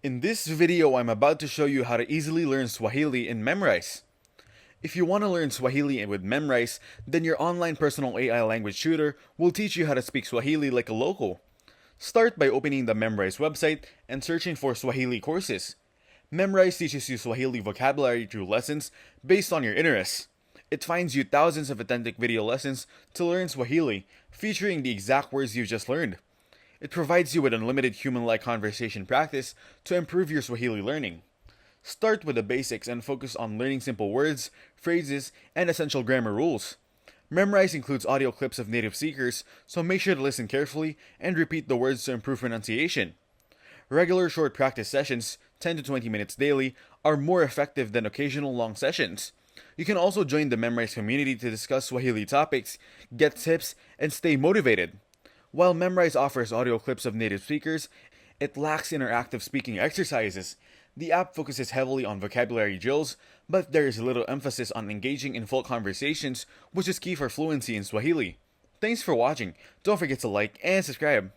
In this video, I'm about to show you how to easily learn Swahili in Memrise. If you want to learn Swahili with Memrise, then your online personal AI language tutor will teach you how to speak Swahili like a local. Start by opening the Memrise website and searching for Swahili courses. Memrise teaches you Swahili vocabulary through lessons based on your interests. It finds you thousands of authentic video lessons to learn Swahili, featuring the exact words you just learned. It provides you with unlimited human-like conversation practice to improve your Swahili learning. Start with the basics and focus on learning simple words, phrases, and essential grammar rules. Memrise includes audio clips of native speakers, so make sure to listen carefully and repeat the words to improve pronunciation. Regular short practice sessions, 10 to 20 minutes daily, are more effective than occasional long sessions. You can also join the Memrise community to discuss Swahili topics, get tips, and stay motivated. While Memrise offers audio clips of native speakers, it lacks interactive speaking exercises. The app focuses heavily on vocabulary drills, but there is little emphasis on engaging in full conversations, which is key for fluency in Swahili. Thanks for watching. Don't forget to like and subscribe.